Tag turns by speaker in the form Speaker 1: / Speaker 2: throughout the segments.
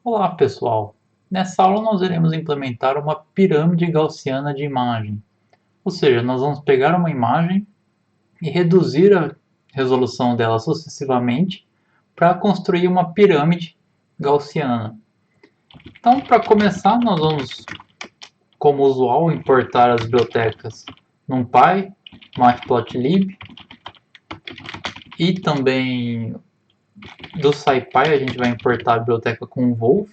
Speaker 1: Olá, pessoal! Nessa aula nós iremos implementar uma pirâmide gaussiana de imagem. Ou seja, nós vamos pegar uma imagem e reduzir a resolução dela sucessivamente para construir uma pirâmide gaussiana. Então, para começar, nós vamos, como usual, importar as bibliotecas NumPy, Matplotlib e também do SciPy a gente vai importar a biblioteca Convolve.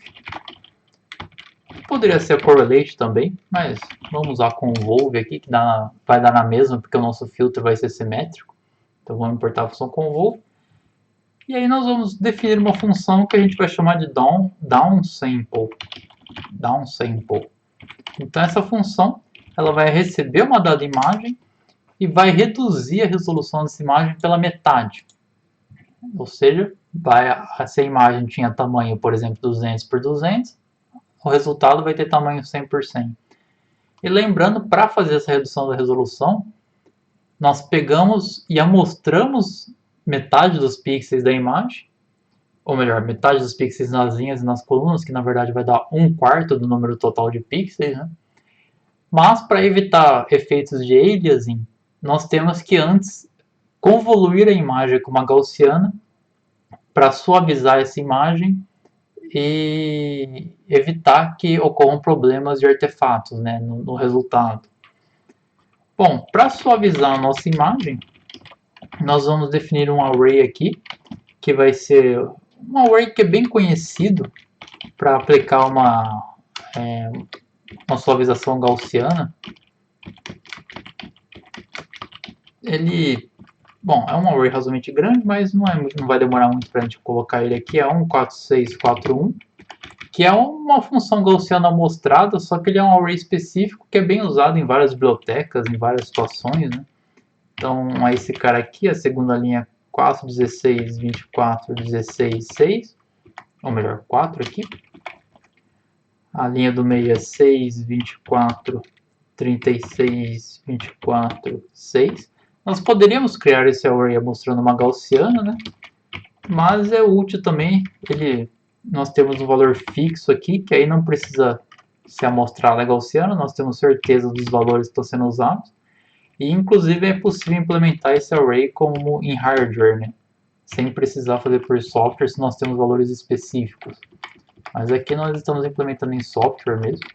Speaker 1: Poderia ser a Correlate também, mas vamos usar Convolve aqui, que vai dar na mesma, porque o nosso filtro vai ser simétrico. Então vamos importar a função Convolve. E aí nós vamos definir uma função que a gente vai chamar de downsample. Então essa função ela vai receber uma dada imagem e vai reduzir a resolução dessa imagem pela metade. Ou seja, se a imagem tinha tamanho, por exemplo, 200 por 200, o resultado vai ter tamanho 100%. E lembrando, para fazer essa redução da resolução, nós pegamos e amostramos metade dos pixels da imagem, ou melhor, metade dos pixels nas linhas e nas colunas, que na verdade vai dar 1/4 do número total de pixels, né? Mas para evitar efeitos de aliasing, nós temos que antes convoluir a imagem com uma gaussiana para suavizar essa imagem e evitar que ocorram problemas de artefatos, né, no resultado. Bom, para suavizar a nossa imagem, nós vamos definir um array aqui, que vai ser um array que é bem conhecido para aplicar uma suavização gaussiana. Ele, bom, é um array razoavelmente grande, mas não vai demorar muito para a gente colocar ele aqui. É 14641, que é uma função gaussiana amostrada, só que ele é um array específico que é bem usado em várias bibliotecas, em várias situações, né? Então, esse cara aqui, a segunda linha 4, 16, 24, 16, 6, ou melhor, 4 aqui. A linha do meio é 6, 24, 36, 24, 6. Nós poderíamos criar esse array mostrando uma gaussiana, né? Mas é útil também, nós temos um valor fixo aqui, que aí não precisa ser amostrado a gaussiana, nós temos certeza dos valores que estão sendo usados. E inclusive é possível implementar esse array como em hardware, né? Sem precisar fazer por software se nós temos valores específicos. Mas aqui nós estamos implementando em software mesmo.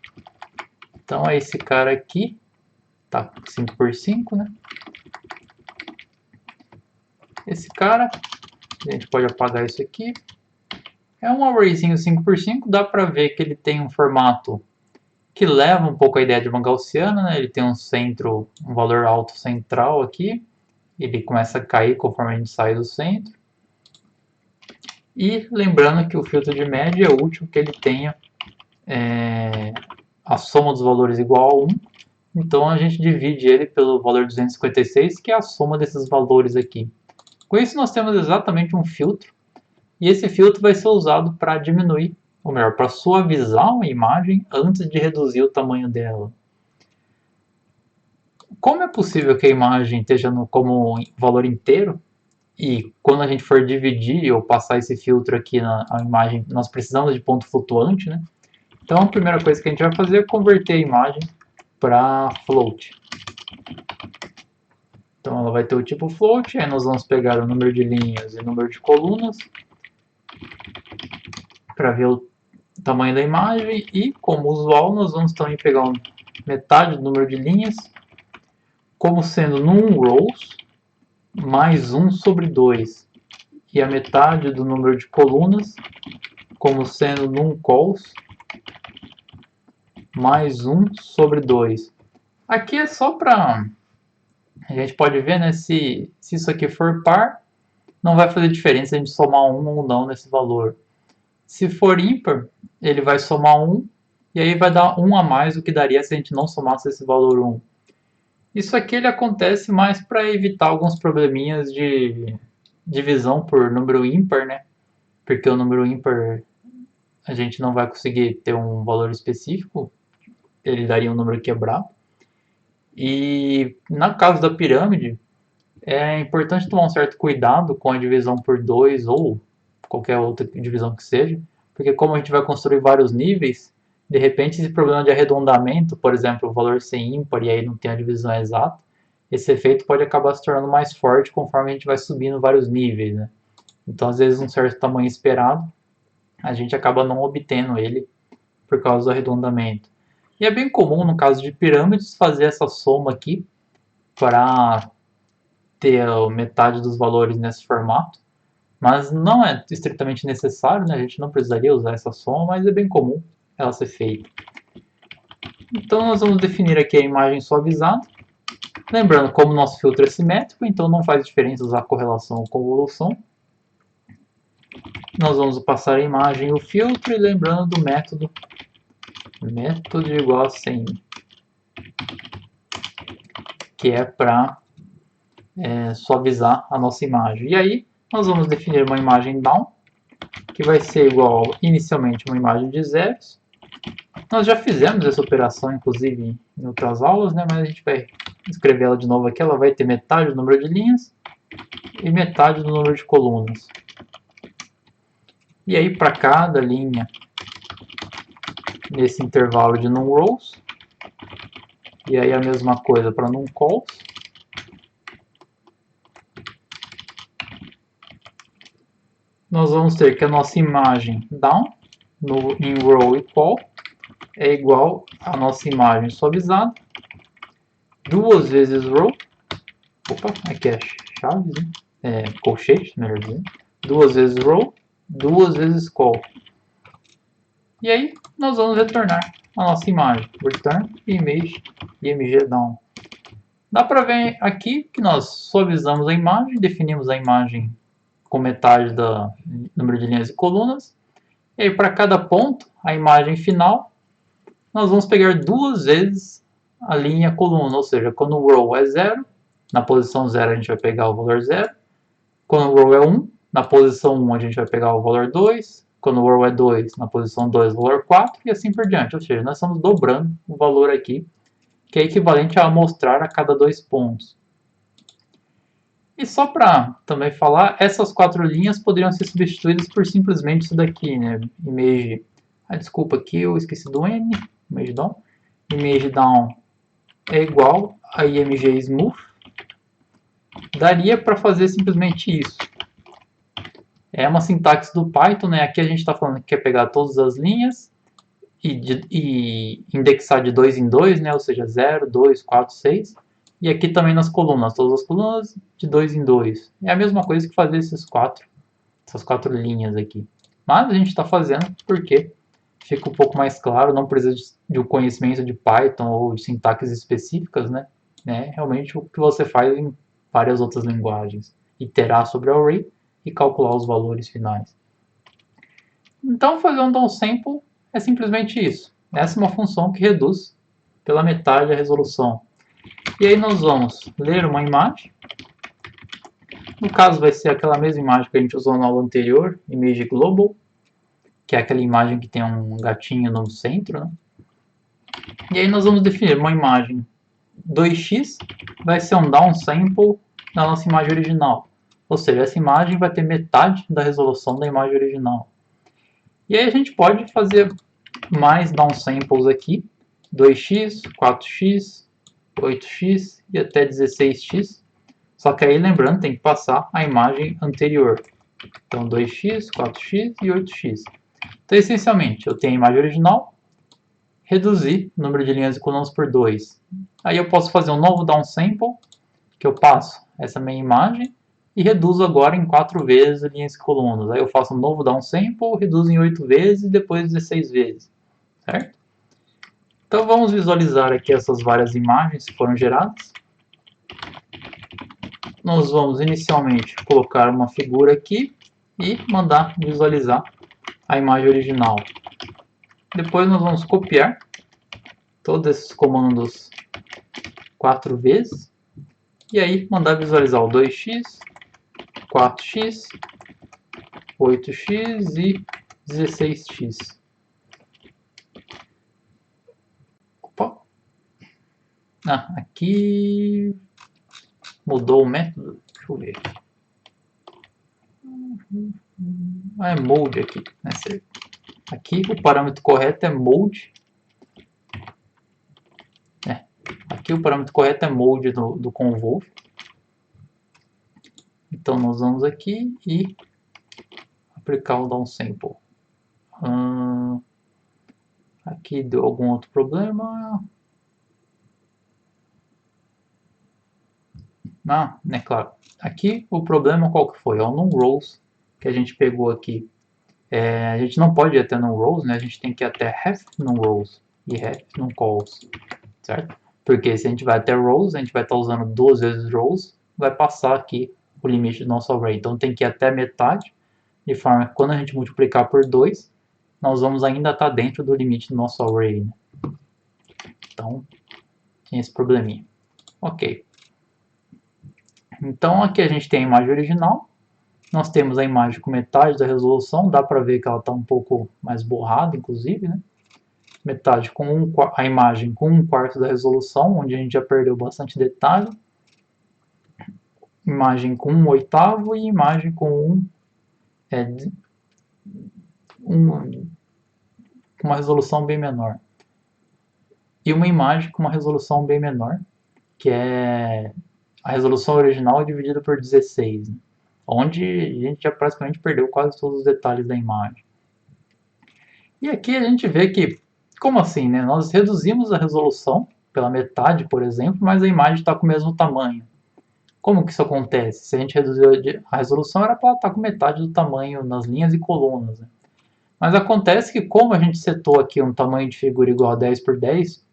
Speaker 1: Então é esse cara aqui, tá 5x5, né? Esse cara, a gente pode apagar isso aqui. É um arrayzinho 5x5, dá para ver que ele tem um formato que leva um pouco a ideia de uma gaussiana, né? Ele tem um centro, um valor alto central aqui, ele começa a cair conforme a gente sai do centro. E lembrando que o filtro de média é útil que ele tenha a soma dos valores igual a 1, então a gente divide ele pelo valor 256, que é a soma desses valores aqui. Com isso nós temos exatamente um filtro, e esse filtro vai ser usado para diminuir, ou melhor, para suavizar uma imagem antes de reduzir o tamanho dela. Como é possível que a imagem esteja como valor inteiro, e quando a gente for dividir ou passar esse filtro aqui na imagem, nós precisamos de ponto flutuante, né? Então a primeira coisa que a gente vai fazer é converter a imagem para float. Então ela vai ter o tipo float, aí nós vamos pegar o número de linhas e o número de colunas para ver o tamanho da imagem, e como usual nós vamos também pegar metade do número de linhas como sendo num rows mais 1 sobre 2, e a metade do número de colunas como sendo num cols mais 1 sobre 2. Aqui é só para a gente pode ver, né, se isso aqui for par, não vai fazer diferença a gente somar 1 ou não nesse valor. Se for ímpar, ele vai somar 1, e aí vai dar 1 a mais do que daria se a gente não somasse esse valor 1. Isso aqui ele acontece mais para evitar alguns probleminhas de divisão por número ímpar, né? Porque o número ímpar a gente não vai conseguir ter um valor específico, ele daria um número quebrado. E no caso da pirâmide, é importante tomar um certo cuidado com a divisão por 2 ou qualquer outra divisão que seja, porque como a gente vai construir vários níveis, de repente esse problema de arredondamento, por exemplo, o valor ser ímpar e aí não tem a divisão exata, esse efeito pode acabar se tornando mais forte conforme a gente vai subindo vários níveis, né? Então, às vezes, um certo tamanho esperado, a gente acaba não obtendo ele por causa do arredondamento. E é bem comum, no caso de pirâmides, fazer essa soma aqui para ter metade dos valores nesse formato, mas não é estritamente necessário, né? A gente não precisaria usar essa soma, mas é bem comum ela ser feita. Então nós vamos definir aqui a imagem suavizada. Lembrando, como o nosso filtro é simétrico, então não faz diferença usar correlação ou convolução. Nós vamos passar a imagem e o filtro, e lembrando do método igual a 100, que é para suavizar a nossa imagem. E aí nós vamos definir uma imagem down, que vai ser igual inicialmente uma imagem de zeros. Nós já fizemos essa operação, inclusive, em outras aulas, né? Mas a gente vai escrever ela de novo aqui. Ela vai ter metade do número de linhas e metade do número de colunas. E aí, para cada linha, nesse intervalo de num_rows, e aí a mesma coisa para num_colls, nós vamos ter que a nossa imagem down em row e call é igual à nossa imagem suavizada, duas vezes row, aqui é chaves, né? Colchete, melhor dizendo, duas vezes row, duas vezes call. E aí nós vamos retornar a nossa imagem, return image img down. Dá para ver aqui que nós suavizamos a imagem, definimos a imagem com metade do número de linhas e colunas. E aí, para cada ponto, a imagem final, nós vamos pegar duas vezes a linha e a coluna. Ou seja, quando o row é 0, na posição 0 a gente vai pegar o valor 0. Quando o row é 1, na posição 1 a gente vai pegar o valor 2. Quando o row é 2, na posição 2, o valor 4. E assim por diante. Ou seja, nós estamos dobrando o valor aqui, que é equivalente a amostrar a cada 2 pontos. E só para também falar, essas 4 linhas poderiam ser substituídas por simplesmente isso daqui, né? Image. Desculpa aqui, eu esqueci do N. Image down. Image down é igual a img smooth. Daria para fazer simplesmente isso. É uma sintaxe do Python, né? Aqui a gente está falando que quer pegar todas as linhas e indexar de 2 em 2, né? Ou seja, 0, 2, 4, 6. E aqui também nas colunas, todas as colunas de 2 em 2. É a mesma coisa que fazer essas quatro linhas aqui. Mas a gente está fazendo porque fica um pouco mais claro, não precisa de um conhecimento de Python ou de sintaxes específicas, né? Realmente o que você faz em várias outras linguagens. Iterar sobre o array e calcular os valores finais. Então fazer um downsample é simplesmente isso. Essa é uma função que reduz pela metade a resolução. E aí nós vamos ler uma imagem. No caso vai ser aquela mesma imagem que a gente usou na aula anterior, image global, que é aquela imagem que tem um gatinho no centro, né? E aí nós vamos definir uma imagem 2x, vai ser um downsample da nossa imagem original. Ou seja, essa imagem vai ter metade da resolução da imagem original. E aí a gente pode fazer mais downsamples aqui, 2x, 4x, 8x e até 16x. Só que aí, lembrando, tem que passar a imagem anterior. Então, 2x, 4x e 8x. Então, essencialmente, eu tenho a imagem original, reduzir o número de linhas e colunas por 2. Aí eu posso fazer um novo downsample, que eu passo essa minha imagem e reduzo agora em 4 vezes linhas e colunas. Aí eu faço um novo downsample, reduzo em 8 vezes e depois 16 vezes. Certo? Então, vamos visualizar aqui essas várias imagens que foram geradas. Nós vamos inicialmente colocar uma figura aqui e mandar visualizar a imagem original. Depois nós vamos copiar todos esses comandos 4 vezes e aí mandar visualizar o 2x, 4x, 8x e 16x. Opa. Aqui mudou o método. Deixa eu ver. É mode aqui, né? Aqui o parâmetro correto é mode. Aqui o parâmetro correto é mode do convolve. Então nós vamos aqui e aplicar o downsample. Aqui deu algum outro problema. É claro. Aqui o problema qual que foi? É o nonRows que a gente pegou aqui. A gente não pode ir até nonRows, né? A gente tem que ir até half nonRows e half nonCalls, certo? Porque se a gente vai até rows, a gente vai estar usando 2 vezes rows, vai passar aqui o limite do nosso array. Então tem que ir até metade, de forma que quando a gente multiplicar por 2, nós vamos ainda estar dentro do limite do nosso array, né? Então, tem esse probleminha. Ok. Então aqui a gente tem a imagem original. Nós temos a imagem com metade da resolução. Dá para ver que ela está um pouco mais borrada, inclusive, né? Metade com a imagem com 1/4 da resolução, onde a gente já perdeu bastante detalhe. Imagem com 1/8 e imagem com uma resolução bem menor. E uma imagem com uma resolução bem menor, que é a resolução original dividida por 16, né? Onde a gente já praticamente perdeu quase todos os detalhes da imagem. E aqui a gente vê que, como assim, né? Nós reduzimos a resolução pela metade, por exemplo, mas a imagem está com o mesmo tamanho. Como que isso acontece? Se a gente reduziu a resolução, era para estar com metade do tamanho nas linhas e colunas, né? Mas acontece que, como a gente setou aqui um tamanho de figura igual a 10 por 10,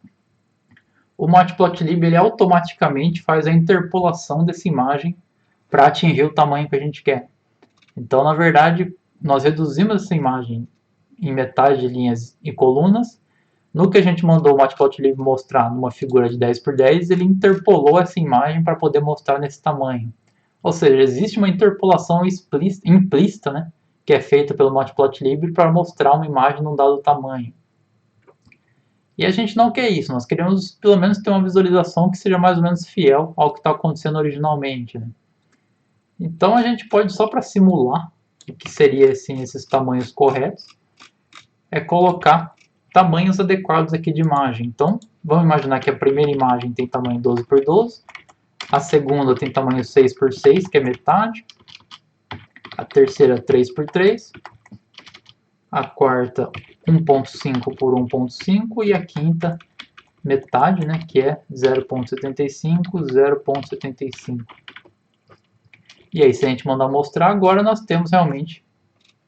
Speaker 1: o Matplotlib ele automaticamente faz a interpolação dessa imagem para atingir o tamanho que a gente quer. Então, na verdade, nós reduzimos essa imagem em metade de linhas e colunas. No que a gente mandou o Matplotlib mostrar numa figura de 10 por 10, ele interpolou essa imagem para poder mostrar nesse tamanho. Ou seja, existe uma interpolação implícita, né, que é feita pelo Matplotlib para mostrar uma imagem num dado tamanho. E a gente não quer isso, nós queremos pelo menos ter uma visualização que seja mais ou menos fiel ao que está acontecendo originalmente, né? Então a gente pode, só para simular o que seria assim, esses tamanhos corretos, é colocar tamanhos adequados aqui de imagem. Então vamos imaginar que a primeira imagem tem tamanho 12 por 12, a segunda tem tamanho 6 por 6, que é metade, a terceira 3 por 3, a quarta 1.5 por 1.5 e a quinta metade, né, que é 0.75, 0.75. E aí, se a gente mandar mostrar, agora nós temos realmente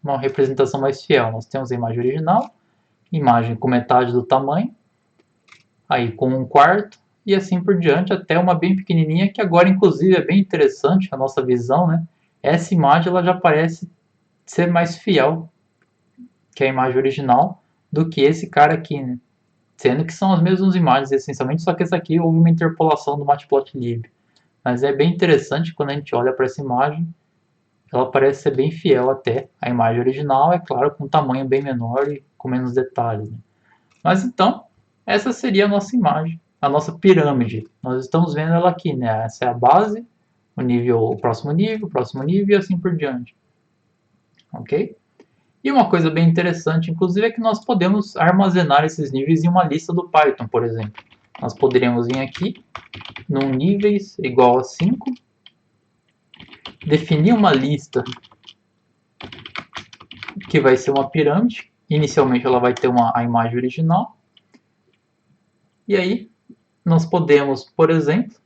Speaker 1: uma representação mais fiel. Nós temos a imagem original, imagem com metade do tamanho, aí com 1/4, e assim por diante, até uma bem pequenininha, que agora inclusive é bem interessante a nossa visão, né? Essa imagem ela já parece ser mais fiel que a imagem original do que esse cara aqui, né? Sendo que são as mesmas imagens essencialmente, só que essa aqui houve uma interpolação do Matplotlib. Mas é bem interessante quando a gente olha para essa imagem, ela parece ser bem fiel até à imagem original, é claro, com um tamanho bem menor e com menos detalhes, né? Mas então, essa seria a nossa imagem, a nossa pirâmide. Nós estamos vendo ela aqui, né? Essa é a base, o próximo nível e assim por diante. Ok? E uma coisa bem interessante, inclusive, é que nós podemos armazenar esses níveis em uma lista do Python, por exemplo. Nós poderíamos vir aqui, no níveis igual a 5, definir uma lista que vai ser uma pirâmide. Inicialmente ela vai ter a imagem original. E aí nós podemos, por exemplo,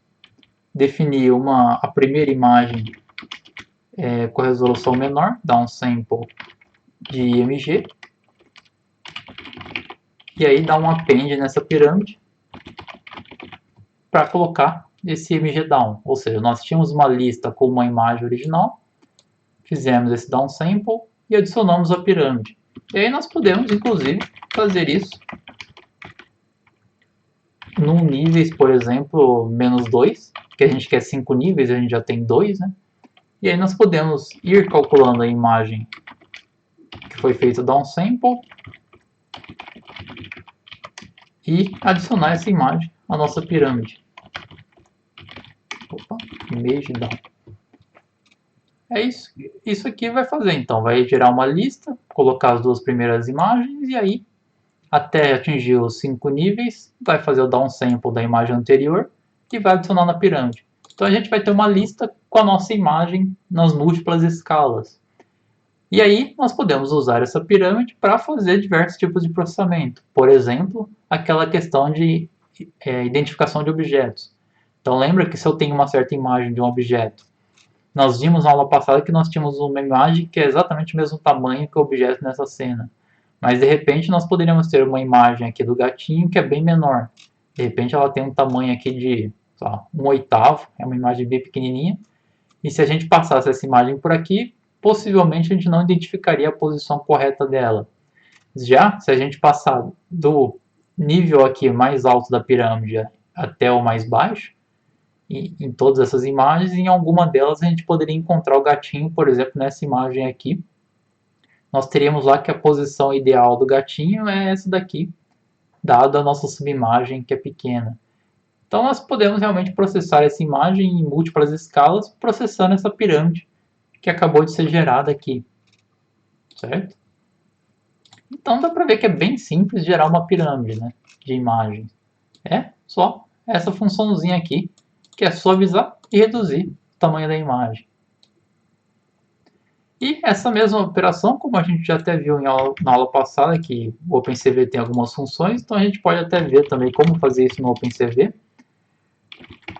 Speaker 1: definir a primeira imagem com resolução menor, dar um sample de IMG. E aí dar um append nessa pirâmide para colocar esse IMG down. Ou seja, nós tínhamos uma lista com uma imagem original, fizemos esse downsample e adicionamos a pirâmide. E aí nós podemos, inclusive, fazer isso num níveis, por exemplo, -2, que a gente quer 5 níveis, a gente já tem 2, né? E aí nós podemos ir calculando a imagem que foi feita downsample e adicionar essa imagem à nossa pirâmide. Opa, image down. É isso aqui vai fazer. Então, vai gerar uma lista, colocar as duas primeiras imagens e aí, até atingir os 5 níveis, vai fazer o downsample da imagem anterior e vai adicionar na pirâmide. Então, a gente vai ter uma lista com a nossa imagem nas múltiplas escalas. E aí, nós podemos usar essa pirâmide para fazer diversos tipos de processamento. Por exemplo, aquela questão de identificação de objetos. Então, lembra que se eu tenho uma certa imagem de um objeto, nós vimos na aula passada que nós tínhamos uma imagem que é exatamente o mesmo tamanho que o objeto nessa cena. Mas de repente nós poderíamos ter uma imagem aqui do gatinho que é bem menor. De repente ela tem um tamanho aqui de 1/8, é uma imagem bem pequenininha. E se a gente passasse essa imagem por aqui, possivelmente a gente não identificaria a posição correta dela. Já se a gente passar do nível aqui mais alto da pirâmide até o mais baixo, em todas essas imagens, em alguma delas a gente poderia encontrar o gatinho, por exemplo, nessa imagem aqui. Nós teríamos lá que a posição ideal do gatinho é essa daqui, dada a nossa subimagem que é pequena. Então nós podemos realmente processar essa imagem em múltiplas escalas, processando essa pirâmide que acabou de ser gerada aqui, certo? Então dá para ver que é bem simples gerar uma pirâmide, né, de imagens. É só essa funçãozinha aqui, que é suavizar e reduzir o tamanho da imagem. E essa mesma operação, como a gente já até viu na aula passada, que o OpenCV tem algumas funções, então a gente pode até ver também como fazer isso no OpenCV.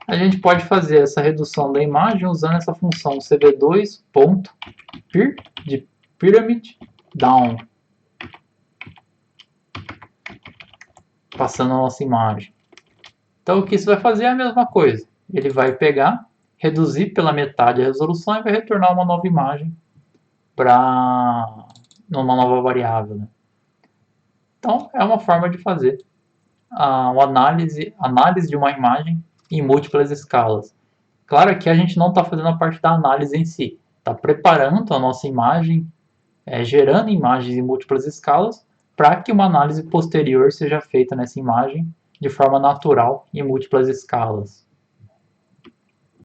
Speaker 1: A gente pode fazer essa redução da imagem usando essa função cv2.pyr de pyramid down, passando a nossa imagem. Então o que isso vai fazer é a mesma coisa. Ele vai pegar, reduzir pela metade a resolução e vai retornar uma nova imagem para numa nova variável, né? Então é uma forma de fazer uma análise de uma imagem em múltiplas escalas. Claro que a gente não está fazendo a parte da análise em si, está preparando a nossa imagem, gerando imagens em múltiplas escalas para que uma análise posterior seja feita nessa imagem de forma natural em múltiplas escalas.